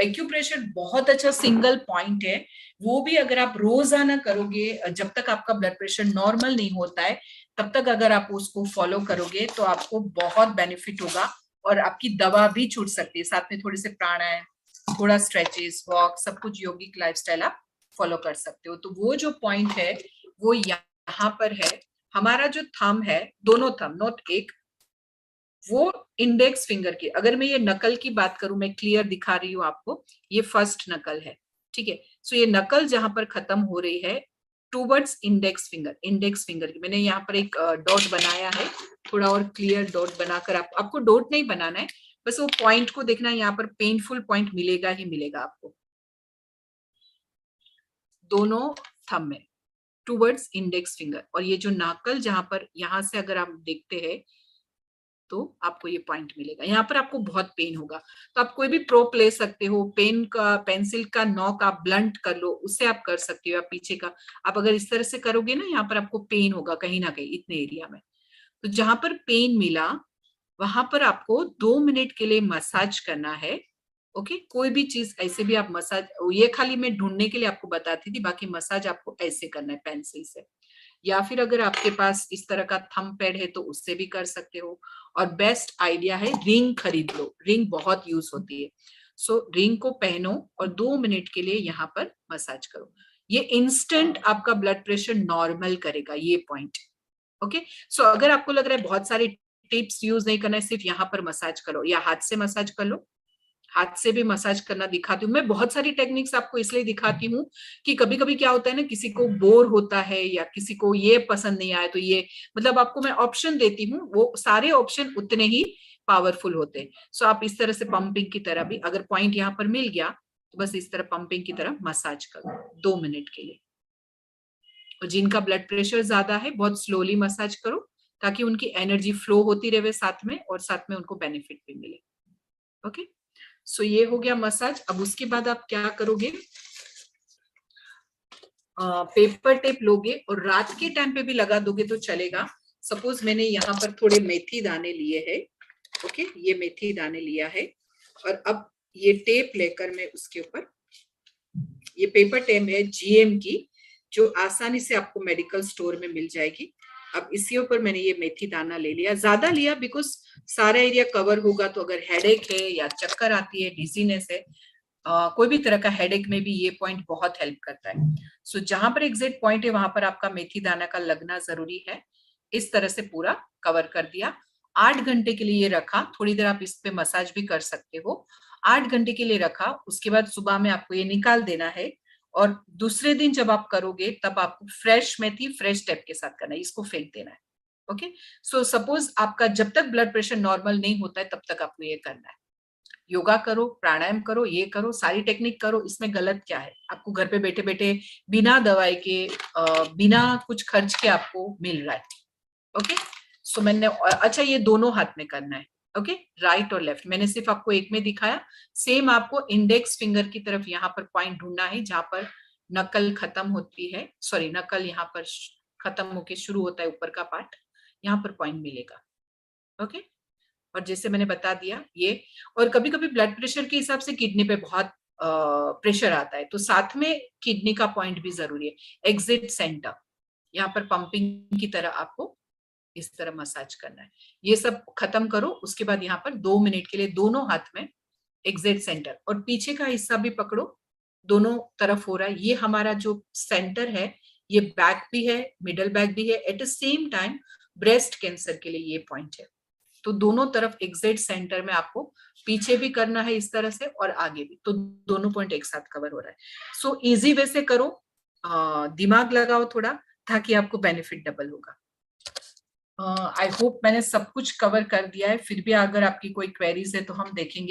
Acupressure बहुत अच्छा single point है, वो भी अगर आप रोजाना करोगे, जब तक आपका ब्लड प्रेशर नॉर्मल नहीं होता है तब तक अगर आप उसको फॉलो करोगे तो आपको बहुत बेनिफिट होगा और आपकी दवा भी छूट सकती है। साथ में थोड़े से प्राणायाम, थोड़ा स्ट्रेचेस, वॉक, सब कुछ यौगिक लाइफस्टाइल आप फॉलो कर सकते हो। तो वो जो पॉइंट है वो यहाँ पर है। हमारा जो थंब है, दोनों थंब, नॉट एक, वो इंडेक्स फिंगर की, अगर मैं ये नकल की बात करूं, मैं क्लियर दिखा रही हूं आपको, ये फर्स्ट नकल है, ठीक है। सो ये नकल जहां पर खत्म हो रही है towards index finger, index finger की मैंने यहाँ पर एक डॉट बनाया है, थोड़ा और क्लियर डॉट बनाकर आपको डॉट नहीं बनाना है, बस वो पॉइंट को देखना है। यहाँ पर पेनफुल पॉइंट मिलेगा ही मिलेगा आपको दोनों थंब में टूवर्ड्स इंडेक्स फिंगर। और ये जो नकल जहां पर, यहां से अगर आप देखते हैं तो आपको ये पॉइंट मिलेगा। यहाँ पर आपको बहुत पेन होगा, तो आप कोई भी प्रोप ले सकते हो, पेन का, पेंसिल का नॉक आप ब्लंट कर लो, उससे आप कर सकते हो, या पीछे का आप अगर इस तरह से करोगे ना, यहाँ पर आपको पेन होगा कहीं ना कहीं इतने एरिया में। तो जहां पर पेन मिला वहां पर आपको 2 मिनट के लिए मसाज करना है। ओके, कोई भी चीज ऐसे भी आप मसाज, ये खाली मैं ढूंढने के लिए आपको बताती थी, बाकी मसाज आपको ऐसे करना है पेंसिल से, या फिर अगर आपके पास इस तरह का थंब पैड है तो उससे भी कर सकते हो। और बेस्ट आइडिया है रिंग खरीद लो, रिंग बहुत यूज होती है। सो रिंग को पहनो और 2 मिनट के लिए यहाँ पर मसाज करो, ये इंस्टेंट आपका ब्लड प्रेशर नॉर्मल करेगा, ये पॉइंट। ओके, सो अगर आपको लग रहा है बहुत सारे टिप्स यूज नहीं करना है, सिर्फ यहाँ पर मसाज करो या हाथ से मसाज कर लो, हाथ से भी मसाज करना दिखाती हूँ मैं। बहुत सारी टेक्निक्स आपको इसलिए दिखाती हूँ कि कभी कभी क्या होता है ना, किसी को बोर होता है या किसी को ये पसंद नहीं आया, तो ये मतलब आपको मैं ऑप्शन देती हूँ, वो सारे ऑप्शन उतने ही पावरफुल होते हैं। सो आप इस तरह से पंपिंग की तरह भी, अगर पॉइंट यहाँ पर मिल गया तो बस इस तरह पंपिंग की तरह मसाज करो 2 मिनट के लिए। और जिनका ब्लड प्रेशर ज्यादा है बहुत स्लोली मसाज करो, ताकि उनकी एनर्जी फ्लो होती रहे साथ में, और साथ में उनको बेनिफिट भी मिले। ओके, सो ये हो गया मसाज। अब उसके बाद आप क्या करोगे, पेपर टेप लोगे और रात के टाइम पे भी लगा दोगे तो चलेगा। सपोज मैंने यहाँ पर थोड़े मेथी दाने लिए हैं, ओके, ये मेथी दाने लिया है, और अब ये टेप लेकर मैं उसके ऊपर, ये पेपर टेप है जीएम की, जो आसानी से आपको मेडिकल स्टोर में मिल जाएगी। अब इसके ऊपर मैंने ये मेथी दाना ले लिया, ज्यादा लिया बिकॉज सारा एरिया कवर होगा, तो अगर हेडेक है या चक्कर आती है, डिजीनेस है, कोई भी तरह का हेडेक में भी ये पॉइंट बहुत हेल्प करता है। सो जहां पर एग्जैक्ट पॉइंट है वहां पर आपका मेथी दाना का लगना जरूरी है। इस तरह से पूरा कवर कर दिया, 8 घंटे के लिए ये रखा, थोड़ी देर आप इस पे मसाज भी कर सकते हो। 8 घंटे के लिए रखा, उसके बाद सुबह में आपको ये निकाल देना है, और दूसरे दिन जब आप करोगे तब आपको फ्रेश मेथी फ्रेश टेप के साथ करना है, इसको फेंक देना है। ओके, सो सपोज आपका जब तक ब्लड प्रेशर नॉर्मल नहीं होता है तब तक आपको ये करना है। योगा करो, प्राणायाम करो, ये करो, सारी टेक्निक करो, इसमें गलत क्या है? आपको घर पे बैठे बैठे बिना दवाई के, बिना कुछ खर्च के आपको मिल रहा है। ओके, सो मैंने, अच्छा ये दोनों हाथ में करना है, ओके, राइट और लेफ्ट, मैंने सिर्फ आपको एक में दिखाया। सेम आपको इंडेक्स फिंगर की तरफ यहाँ पर पॉइंट ढूंढना है, जहां पर नकल खत्म होती है, सॉरी, नकल यहाँ पर खत्म होके शुरू होता है, ऊपर का पार्ट, यहाँ पर पॉइंट मिलेगा। ओके, और जैसे मैंने बता दिया ये, और कभी कभी ब्लड प्रेशर के हिसाब से किडनी पे बहुत प्रेशर आता है, तो साथ में किडनी का पॉइंट भी जरूरी है, एग्जिट सेंटर, यहाँ पर पंपिंग की तरह आपको इस तरह मसाज करना है। ये सब खत्म करो, उसके बाद यहाँ पर 2 मिनट के लिए दोनों हाथ में एग्जिट सेंटर, और पीछे का हिस्सा भी पकड़ो, दोनों तरफ हो रहा है, ये हमारा जो सेंटर है, ये बैक भी है, मिडल बैक भी है, at the same time breast cancer के लिए ये पॉइंट है। तो दोनों तरफ एग्जैक्ट सेंटर में आपको पीछे भी करना है इस तरह से, और आगे भी, तो दोनों पॉइंट एक साथ कवर हो रहा है। सो इजी वे से करो, दिमाग लगाओ थोड़ा, ताकि आपको बेनिफिट डबल होगा। आई होप मैंने सब कुछ कवर कर दिया है, फिर भी अगर आपकी कोई क्वेरीज है तो हम देखेंगे।